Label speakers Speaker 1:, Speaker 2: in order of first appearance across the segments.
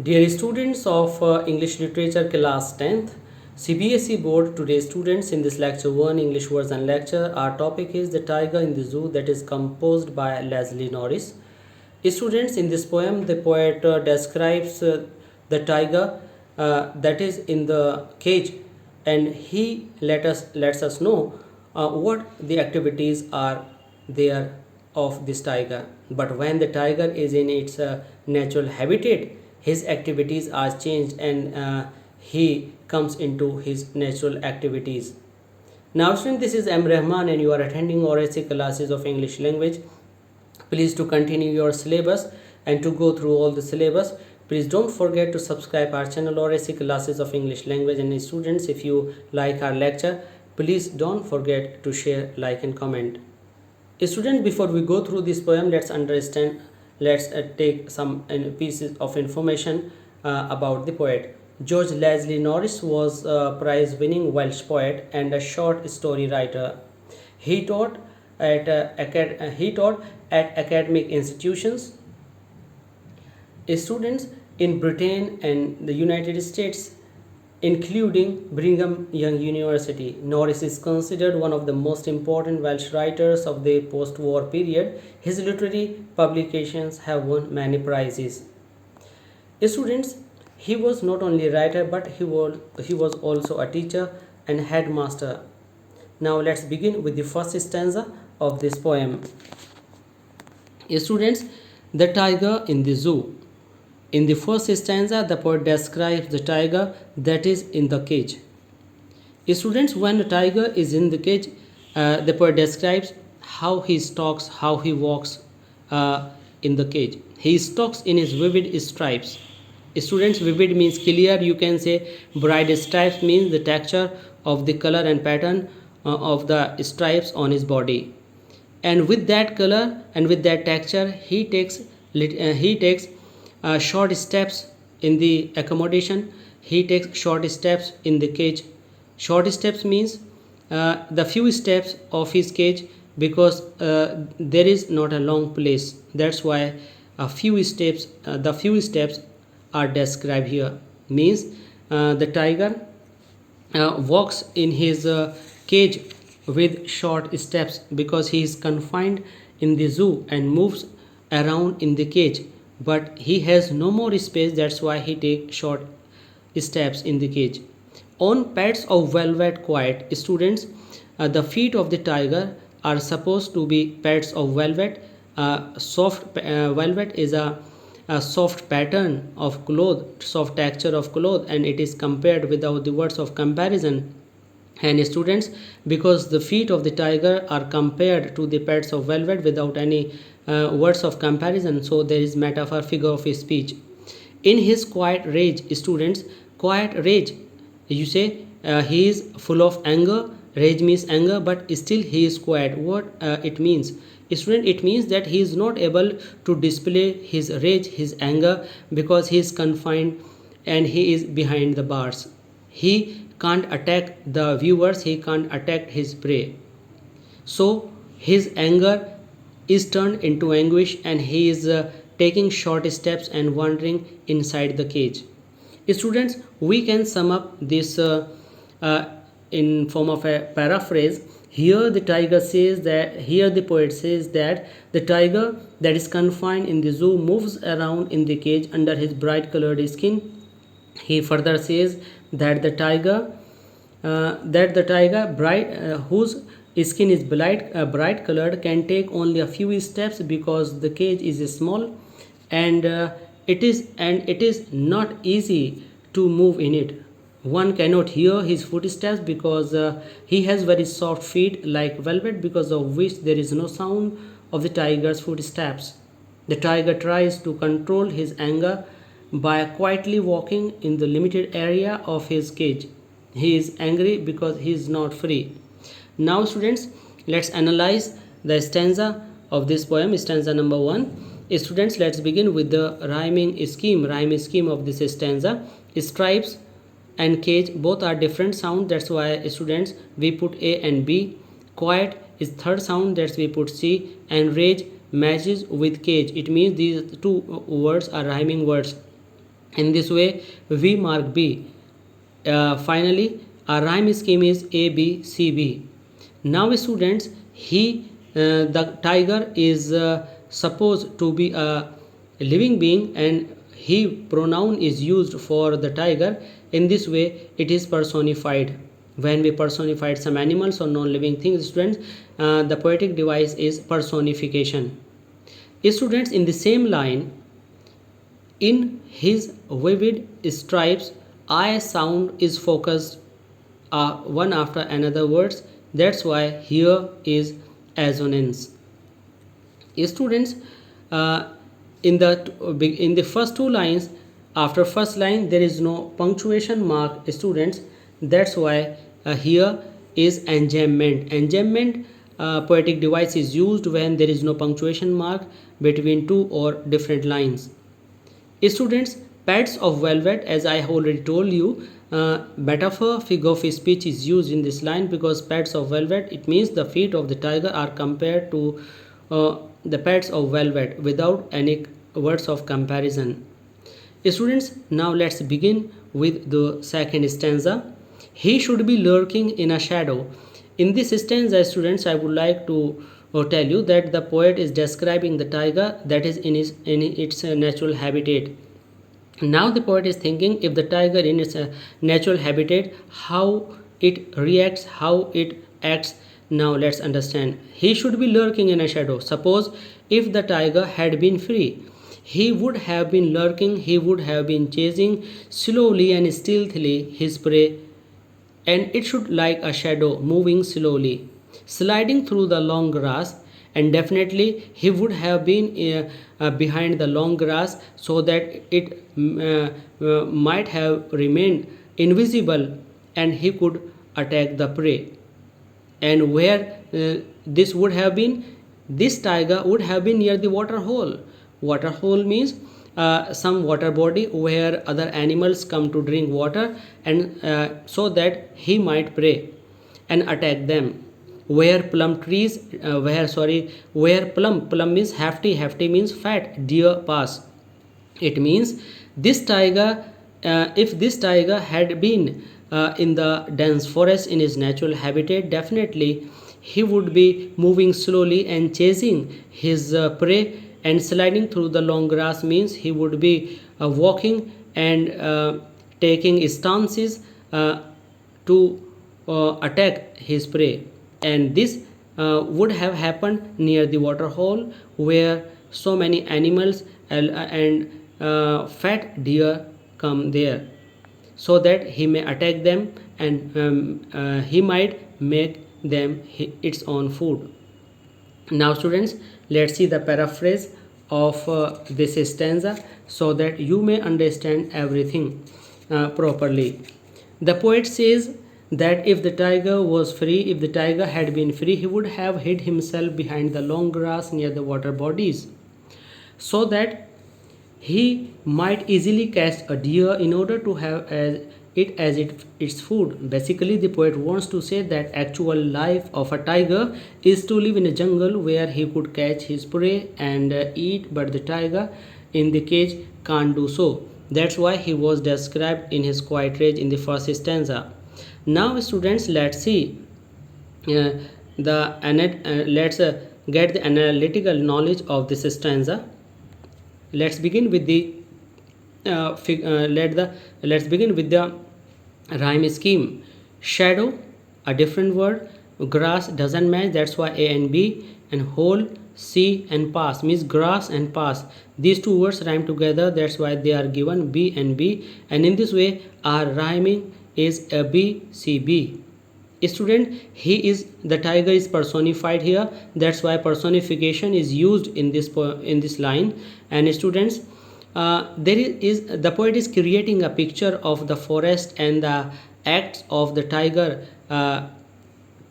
Speaker 1: Dear students of English Literature class 10th, CBSE Board, today students in this lecture 1 English words and lecture, our topic is The Tiger in the Zoo, that is composed by Leslie Norris. Students, in this poem, the poet describes the tiger that is in the cage, and he lets us know what the activities are there of this tiger. But when the tiger is in its natural habitat, his activities are changed, and he comes into his natural activities. Now students, this is M. Rahman and you are attending Oracy classes of English language. Please to continue your syllabus and to go through all the syllabus. Please don't forget to subscribe our channel Oracy classes of English language. And students, if you like our lecture, please don't forget to share, like and comment. Students, before we go through this poem, let's take some pieces of information about the poet. George Leslie Norris was a prize-winning Welsh poet and a short story writer. He taught at academic institutions. Students in Britain and the United States, including Brigham Young University. Norris is considered one of the most important Welsh writers of the post-war period. His literary publications have won many prizes. Students, he was not only a writer, but he was also a teacher and headmaster. Now let's begin with the first stanza of this poem. Students, the tiger in the zoo. In the first stanza, the poet describes the tiger that is in the cage. Students, when the tiger is in the cage, the poet describes how he stalks, how he walks in the cage. He stalks in his vivid stripes. Students, vivid means clear. You can say bright stripes means the texture of the color and pattern of the stripes on his body. And with that color and with that texture, he takes short steps in the accommodation. He takes short steps in the cage. Short steps means the few steps of his cage, because there is not a long place. That's why the few steps are described here. Means the tiger walks in his cage with short steps, because he is confined in the zoo and moves around in the cage, but he has no more space. That's why he takes short steps in the cage. On pads of velvet quiet, students, the feet of the tiger are supposed to be pads of velvet. Velvet is a soft pattern of cloth, soft texture of cloth, and it is compared without the words of comparison. And students, because the feet of the tiger are compared to the pads of velvet without any words of comparison, so there is metaphor, figure of speech. In his quiet rage, students, quiet rage, you say he is full of anger. Rage means anger, but still he is quiet. What it means? Student, it means that he is not able to display his rage, his anger, because he is confined and he is behind the bars. He can't attack the viewers, he can't attack his prey. So his anger is turned into anguish, and he is taking short steps and wandering inside the cage. Students, we can sum up this in form of a paraphrase. Here the poet says that the tiger that is confined in the zoo moves around in the cage under his bright colored skin. He further says that the tiger whose skin is bright colored can take only a few steps, because the cage is small, and it is not easy to move in it. One cannot hear his footsteps, because he has very soft feet like velvet, because of which there is no sound of the tiger's footsteps. The tiger tries to control his anger by quietly walking in the limited area of his cage. He is angry because he is not free. Now students, let's analyze the stanza of this poem, stanza number 1. Students, let's begin with the rhyming scheme of this stanza. Stripes and cage both are different sound, that's why students we put A and B. Quiet is third sound, that's we put C. And rage matches with cage, it means these two words are rhyming words. In this way, V mark B. Finally, our rhyme scheme is A B C B. Now, students, the tiger is supposed to be a living being, and he pronoun is used for the tiger. In this way, it is personified. When we personified some animals or non-living things, students, the poetic device is personification. Students, in the same line, in his vivid stripes, I sound is focused one after another words. That's why here is assonance. Students, in the first two lines, after first line there is no punctuation mark, students. That's why here is enjambment. Enjambment poetic device is used when there is no punctuation mark between two or different lines. Students, pads of velvet, as I have already told you, metaphor figure of speech is used in this line because pads of velvet, it means the feet of the tiger are compared to the pads of velvet without any words of comparison. Students, now let's begin with the second stanza. He should be lurking in a shadow. In this stanza, students, I would like to tell you that the poet is describing the tiger that is in its natural habitat. Now the poet is thinking, if the tiger in its natural habitat, how it reacts, how it acts. Now let's understand. He should be lurking in a shadow. Suppose if the tiger had been free, he would have been lurking, he would have been chasing slowly and stealthily his prey, and it should like a shadow moving slowly, sliding through the long grass, and definitely he would have been behind the long grass so that it might have remained invisible and he could attack the prey. And where this would have been, this tiger would have been near the water hole. Water hole means some water body where other animals come to drink water, and so that he might prey and attack them. Where plum trees, where plum means hefty means fat, deer pass. It means this tiger, if this tiger had been in the dense forest in his natural habitat, definitely he would be moving slowly and chasing his prey, and sliding through the long grass means he would be walking and taking stances to attack his prey. And this would have happened near the water hole where so many animals and fat deer come there, so that he may attack them, and he might make them its own food. Now students, let's see the paraphrase of this stanza so that you may understand everything properly. The poet says that if the tiger was free, if the tiger had been free, he would have hid himself behind the long grass near the water bodies, so that he might easily catch a deer in order to have it as its food. Basically, the poet wants to say that actual life of a tiger is to live in a jungle where he could catch his prey and eat, but the tiger in the cage can't do so. That's why he was described in his quiet rage in the first stanza. Now students, let's see let's get the analytical knowledge of this stanza. Let's begin with the let's begin with the rhyme scheme. Shadow, a different word. Grass doesn't match, that's why A and B. And hole, C, and pass means grass and pass. These two words rhyme together, that's why they are given B and B. And in this way, our rhyming is a B, C, B. Student, the tiger is personified here. That's why personification is used in this line. And students, the poet is creating a picture of the forest and the acts of the tiger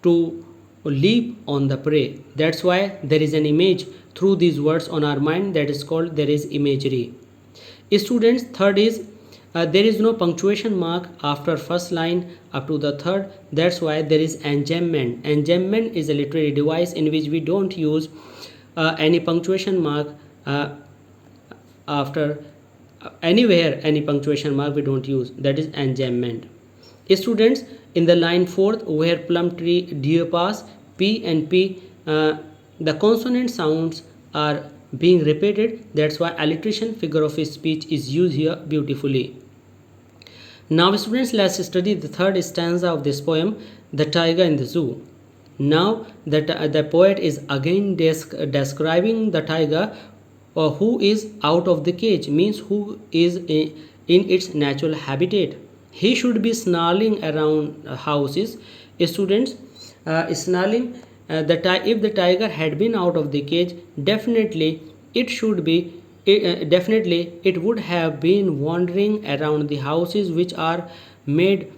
Speaker 1: to leap on the prey. That's why there is an image through these words on our mind, that is called there is imagery. Students, third is there is no punctuation mark after first line up to the third. That's why there is enjambment. Enjambment is a literary device in which we don't use any punctuation mark after anywhere any punctuation mark we don't use, that is enjambment. Students, in the line 4th, where plum tree deer pass, p and p, the consonant sounds are being repeated, that's why alliteration figure of speech is used here beautifully. Now students, let's study the third stanza of this poem, The Tiger in the Zoo. Now the poet is again describing the tiger who is out of the cage, means who is in its natural habitat. He should be snarling around houses. Students, snarling, if the tiger had been out of the cage, definitely it would have been wandering around the houses which are made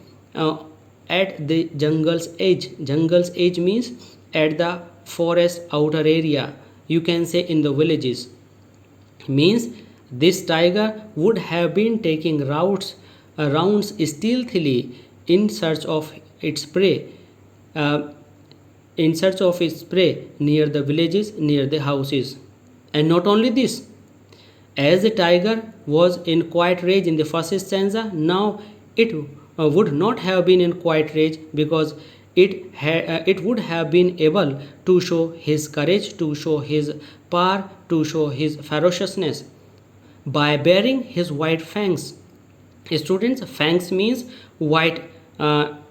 Speaker 1: at the jungle's edge. Jungle's edge means at the forest outer area, you can say in the villages. Means this tiger would have been taking rounds stealthily in search of its prey, near the villages, near the houses. And not only this, as the tiger was in quiet rage in the first stanza, now it would not have been in quiet rage, because it would have been able to show his courage, to show his power, to show his ferociousness by baring his white fangs. Students, fangs means white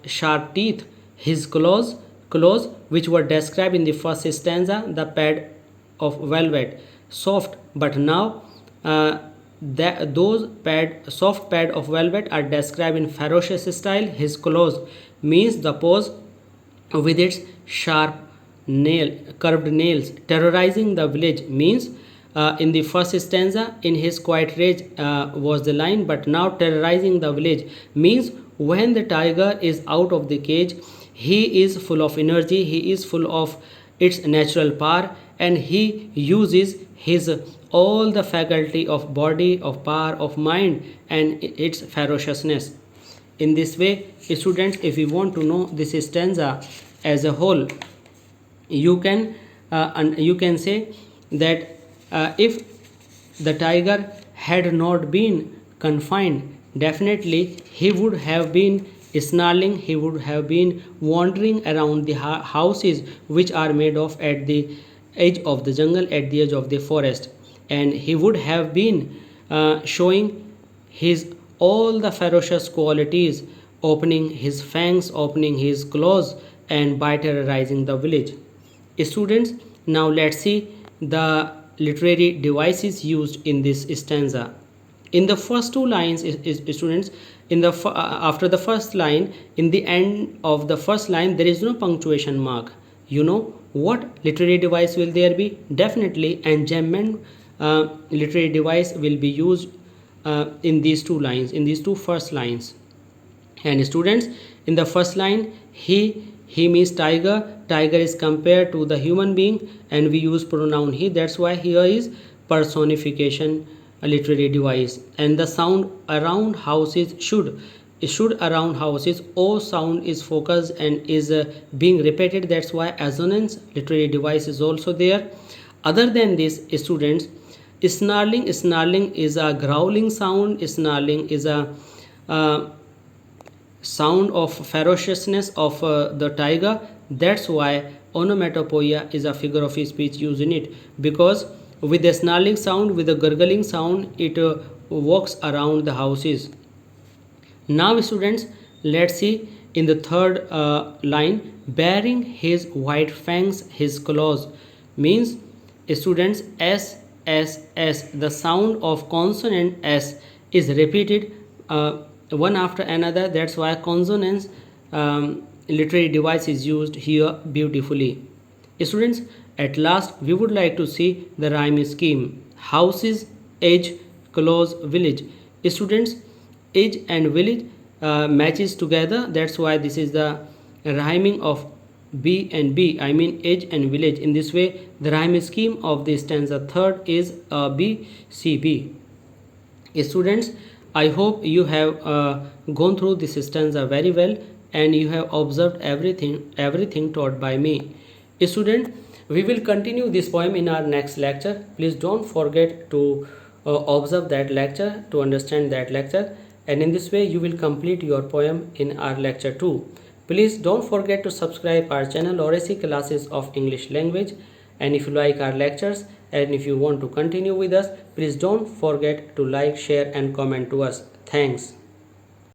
Speaker 1: sharp teeth. His claws which were described in the first stanza, the pad of velvet, soft, but now those soft pad of velvet are described in ferocious style. His claws means the paws with its sharp curved nails, terrorizing the village. Means in the first stanza, in his quiet rage was the line, but now terrorizing the village means when the tiger is out of the cage, he is full of energy, he is full of its natural power, and he uses his all the faculty of body, of power, of mind, and its ferociousness. In this way, students, if you want to know this stanza as a whole, you can say that if the tiger had not been confined, definitely he would have been snarling, he would have been wandering around the houses which are made of at the edge of the jungle, at the edge of the forest, and he would have been showing his all the ferocious qualities, opening his fangs, opening his claws, and by terrorizing the village. Students, now let's see the literary devices used in this stanza. In the first two lines, students, in the after the first line, in the end of the first line, there is no punctuation mark. You know what literary device will there be? Definitely enjambment literary device will be used in these two lines, in these two first lines. And students, in the first line, he means tiger. Tiger is compared to the human being, and we use pronoun he. That's why here is personification, a literary device. And the sound around houses should around houses, o sound is focused and is being repeated. That's why assonance literary device is also there. Other than this, students, snarling is a growling sound. Snarling is a sound of ferociousness of the tiger. That's why onomatopoeia is a figure of speech used in it, because with the snarling sound, with the gurgling sound, it walks around the houses. Now students, let's see in the third line, baring his white fangs, his claws, means students, s, the sound of consonant s is repeated one after another. That's why consonants literary device is used here beautifully. Students, at last we would like to see the rhyme scheme. Houses, edge, close, village. Students, edge and village matches together. That's why this is the rhyming of B and B, I mean edge and village. In this way, the rhyme scheme of the stanza third is B, C, B. Students, I hope you have gone through this stanza very well, and you have observed everything taught by me. Student, we will continue this poem in our next lecture. Please don't forget to observe that lecture to understand that lecture, and in this way you will complete your poem in our lecture 2. Please don't forget to subscribe our channel Oracy Classes of English Language, and if you like our lectures and if you want to continue with us, please don't forget to like, share and comment to us. Thanks.